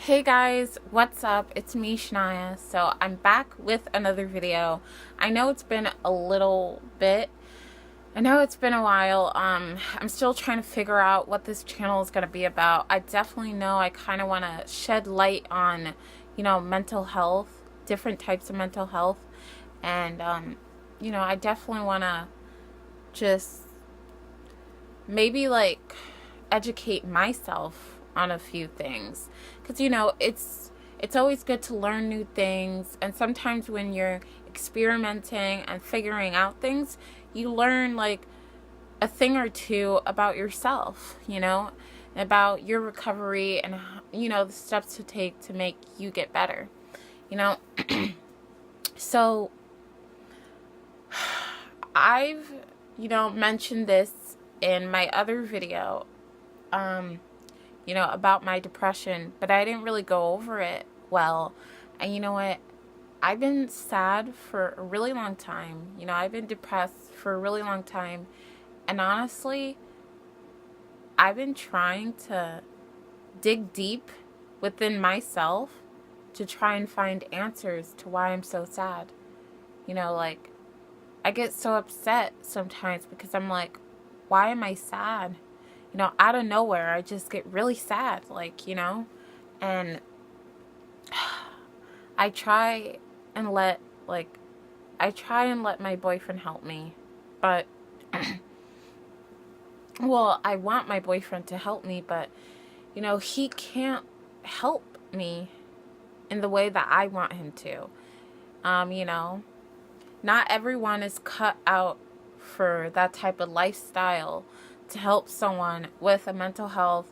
Hey guys, what's up? It's me, Shania. So I'm back with another video. I know it's been a little bit. I know it's been a while. I'm still trying to figure out what this channel is going to be about. I definitely know I kind of want to shed light on, mental health, different types of mental health. And, I definitely want to just maybe like educate myself on a few things, because it's always good to learn new things, and sometimes when you're experimenting and figuring out things, you learn like a thing or two about yourself, about your recovery, and the steps to take to make you get better, you know so I've mentioned this in my other video, about my depression, but I didn't really go over it well. And you know what? I've been sad for a really long time. I've been depressed for a really long time. And honestly, I've been trying to dig deep within myself to try and find answers to why I'm so sad. Like, I get so upset sometimes because I'm like, why am I sad? Out of nowhere, I just get really sad, and I try and let, my boyfriend help me, but, well, I want my boyfriend to help me, but, he can't help me in the way that I want him to. Not everyone is cut out for that type of lifestyle to help someone with a mental health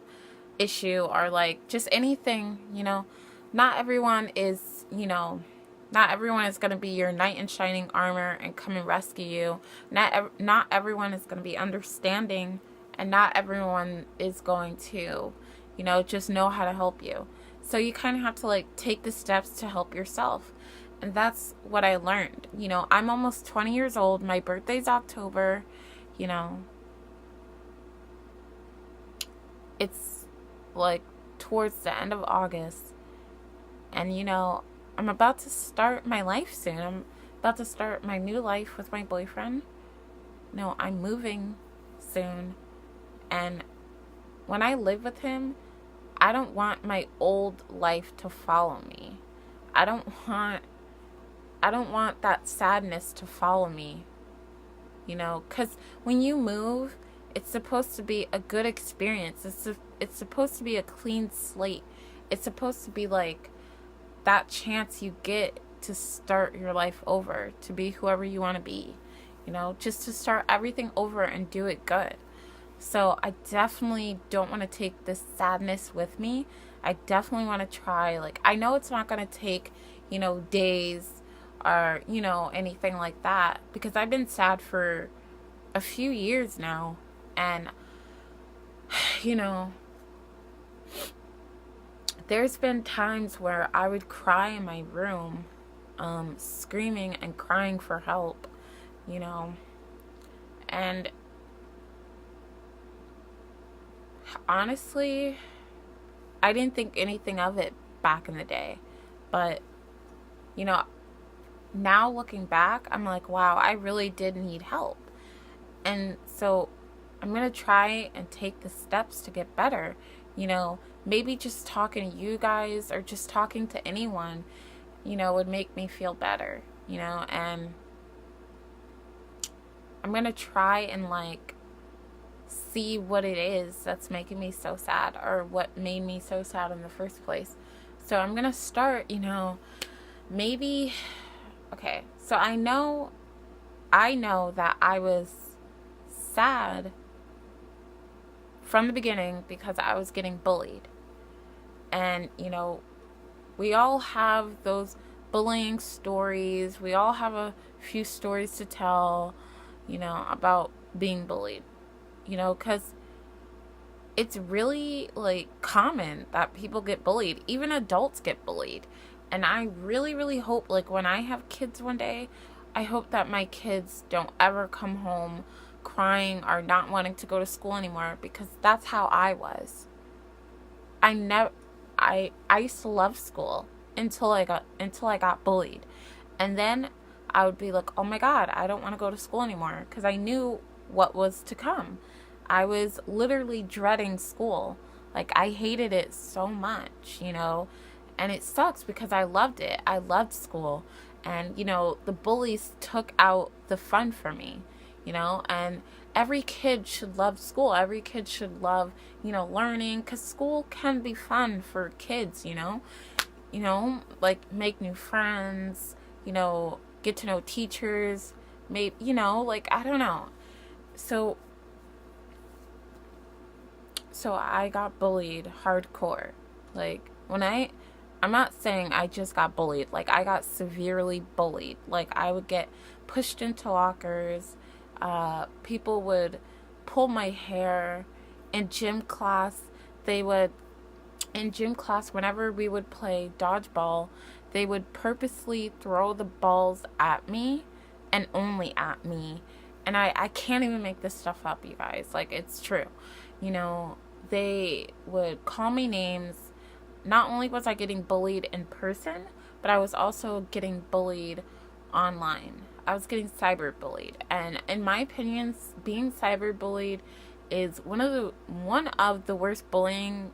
issue, or like just anything. Not everyone is, not everyone is going to be your knight in shining armor and come and rescue you. Not everyone is going to be understanding, and not everyone is going to, just know how to help you. So you kind of have to like take the steps to help yourself. And that's what I learned. I'm almost 20 years old. My birthday's October. It's like towards the end of August. And I'm about to start my life soon. I'm about to start my new life with my boyfriend. I'm moving soon. And when I live with him, I don't want my old life to follow me. I don't want that sadness to follow me, because when you move, it's supposed to be a good experience. It's supposed to be a clean slate. It's supposed to be like that chance you get to start your life over, to be whoever you want to be, just to start everything over and do it good. So I definitely don't want to take this sadness with me. I definitely want to try, like, I know it's not going to take, days or, anything like that, because I've been sad for a few years now. And, there's been times where I would cry in my room, screaming and crying for help, and honestly, I didn't think anything of it back in the day. But, now looking back, I'm like, wow, I really did need help. And so I'm going to try and take the steps to get better. Maybe just talking to you guys or just talking to anyone, would make me feel better, and I'm going to try and like see what it is that's making me so sad, or what made me so sad in the first place. So I'm going to start, maybe, okay, so I know that I was sad from the beginning because I was getting bullied. And, we all have those bullying stories. We all have a few stories to tell, about being bullied, because it's really like common that people get bullied. Even adults get bullied. And I really, really hope, like, when I have kids one day, I hope that my kids don't ever come home crying or not wanting to go to school anymore, because that's how I was. I never I used to love school until I got bullied. And then I would be like, "Oh my God, I don't want to go to school anymore," because I knew what was to come. I was literally dreading school. Like, I hated it so much, you know? And it sucks because I loved it. I loved school. And, you know, the bullies took out the fun for me, you know? And every kid should love school. Every kid should love, you know, learning, because school can be fun for kids, you know? You know, like make new friends, you know, get to know teachers, maybe, you know, like, I don't know. So I got bullied hardcore. Like, I'm not saying I just got bullied. Like, I got severely bullied. Like, I would get pushed into lockers. People would pull my hair. In gym class, they would, whenever we would play dodgeball, they would purposely throw the balls at me and only at me. And I can't even make this stuff up, you guys. Like, it's true. You know, they would call me names. Not only was I getting bullied in person, but I was also getting bullied online. I was getting cyberbullied. And in my opinion, being cyberbullied is one of the worst bullying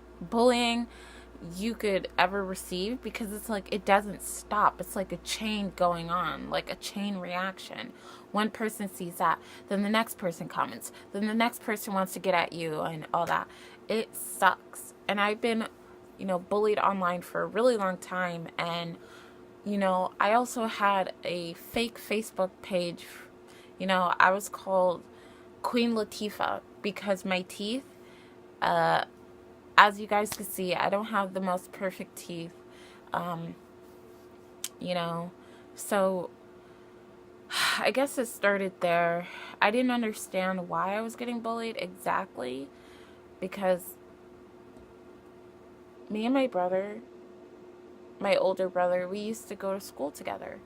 you could ever receive, because it's like, it doesn't stop. It's like a chain going on, like a chain reaction. One person sees that, then the next person comments, then the next person wants to get at you and all that. It sucks. And I've been, you know, bullied online for a really long time. And, you know, I also had a fake Facebook page. You know, I was called Queen Latifah because my teeth, as you guys can see, I don't have the most perfect teeth, you know, so I guess it started there. I didn't understand why I was getting bullied exactly, because me and my brother, my older brother, we used to go to school together.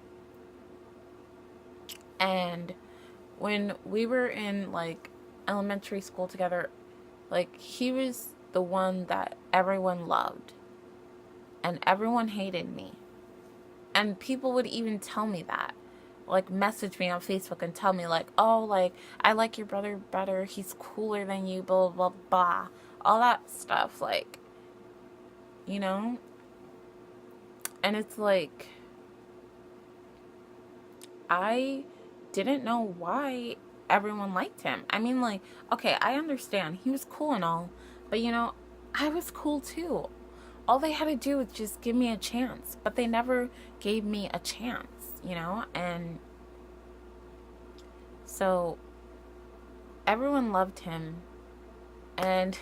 And when we were in, like, elementary school together, like, he was the one that everyone loved. And everyone hated me. And people would even tell me that. Like, message me on Facebook and tell me, like, "Oh, like, I like your brother better. He's cooler than you, blah, blah, blah." All that stuff, like, you know? And it's like, I didn't know why everyone liked him. I mean, like, okay, I understand. He was cool and all. But, you know, I was cool too. All they had to do was just give me a chance. But they never gave me a chance, you know? And so everyone loved him. And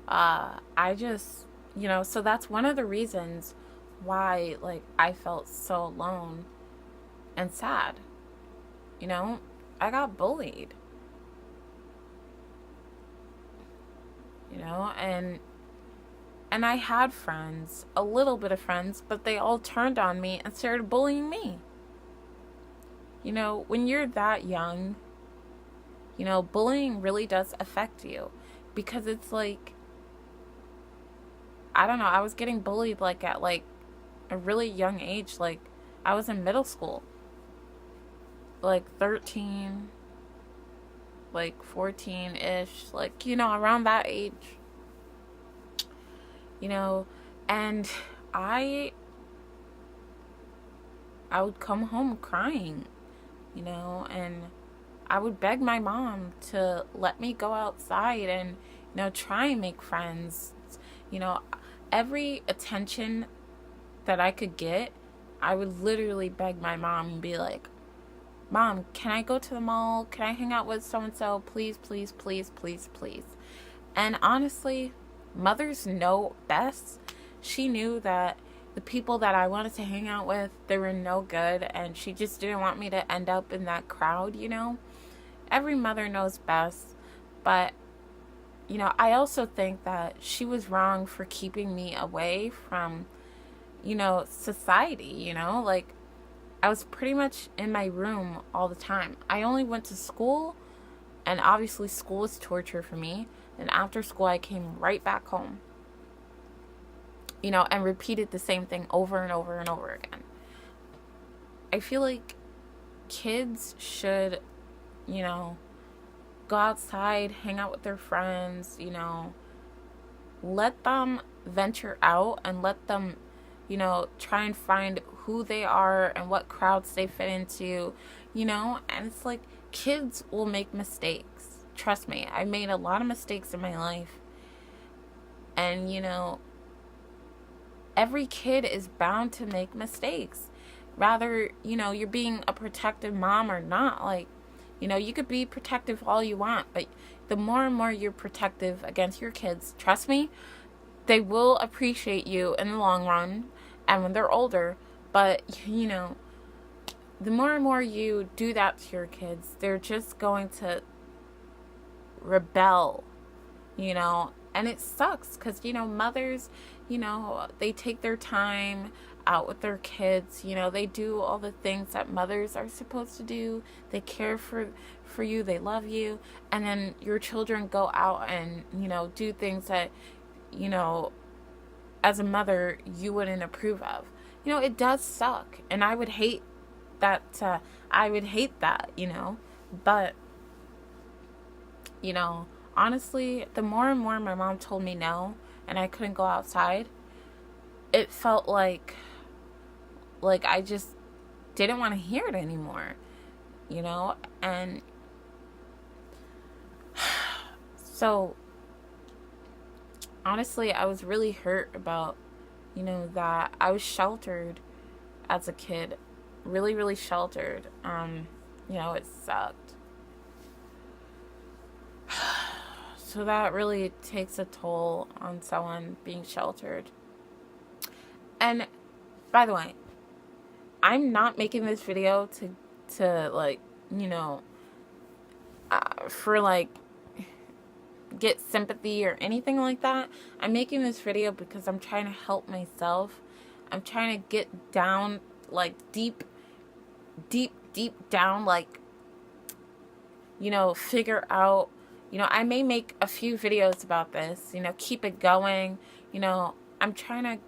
I just, you know, so that's one of the reasons why, like, I felt so alone and sad. You know, I got bullied. You know, and I had friends, a little bit of friends, but they all turned on me and started bullying me. You know, when you're that young, you know, bullying really does affect you, because it's like, I don't know, I was getting bullied, like, at, like, a really young age. Like, I was in middle school, like 13, like 14-ish, like, you know, around that age, you know. And I would come home crying, you know, and I would beg my mom to let me go outside and, you know, try and make friends. You know, every attention that I could get, I would literally beg my mom and be like, "Mom, can I go to the mall? Can I hang out with so-and-so? Please, please, please, please, please." And honestly, mothers know best. She knew that the people that I wanted to hang out with, they were no good, and she just didn't want me to end up in that crowd, you know? Every mother knows best. But, you know, I also think that she was wrong for keeping me away from, you know, society, you know? Like, I was pretty much in my room all the time. I only went to school, and obviously school was torture for me. And after school, I came right back home. you know, and repeated the same thing over and over and over again. I feel like kids should, you know, go outside, hang out with their friends, you know, let them venture out and let them, you know, try and find who they are and what crowds they fit into, you know, and it's like kids will make mistakes. Trust me, I made a lot of mistakes in my life. And, you know, every kid is bound to make mistakes. Rather, you know, you're being a protective mom or not. Like, you know, you could be protective all you want, but the more and more you're protective against your kids, trust me, they will appreciate you in the long run and when they're older. But, you know, the more and more you do that to your kids, they're just going to rebel, you know, and it sucks because, you know, mothers, you know, they take their time out with their kids, you know, they do all the things that mothers are supposed to do. They care for you, they love you, and then your children go out and, you know, do things that, you know, as a mother you wouldn't approve of. You know, it does suck, and I would hate that, you know, but, you know, honestly, the more and more my mom told me no and I couldn't go outside, it felt like I just didn't want to hear it anymore, you know? And so honestly, I was really hurt about, you know, that I was sheltered as a kid, really, really sheltered. You know, it sucked. So that really takes a toll on someone being sheltered. And by the way, I'm not making this video to like, you know, for like get sympathy or anything like that. I'm making this video because I'm trying to help myself. I'm trying to get down, like deep down, like, you know, figure out, you know, I may make a few videos about this, you know, keep it going. You know, I'm trying to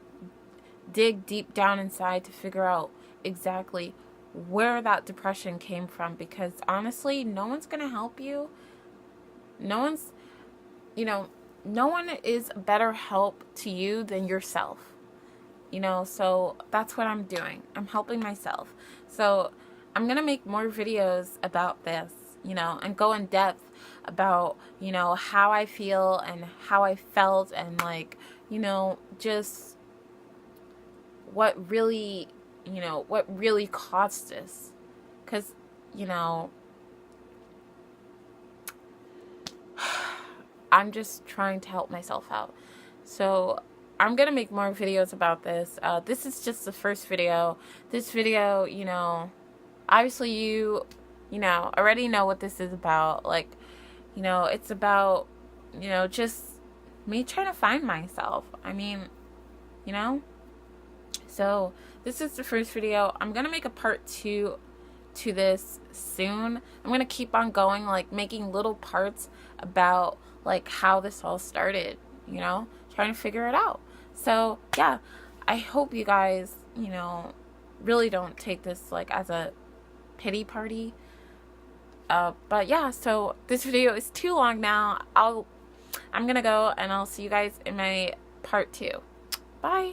dig deep down inside to figure out exactly where that depression came from, because honestly, no one's going to help you. No one's, you know, no one is better help to you than yourself. You know, so that's what I'm doing. I'm helping myself. So I'm going to make more videos about this, you know, and go in depth about, you know, how I feel and how I felt and, like, you know, just what really, you know, what really caused this. Because, you know, I'm just trying to help myself out. So I'm going to make more videos about this. This is just the first video. This video, you know, obviously you know, already know what this is about. Like, you know, it's about, you know, just me trying to find myself. I mean, you know? So this is the first video. I'm going to make a part 2 to this soon. I'm going to keep on going, like making little parts about like how this all started, you know, trying to figure it out. So yeah, I hope you guys, you know, really don't take this like as a pity party. But yeah, so this video is too long now. I'm gonna go and I'll see you guys in my part 2. Bye.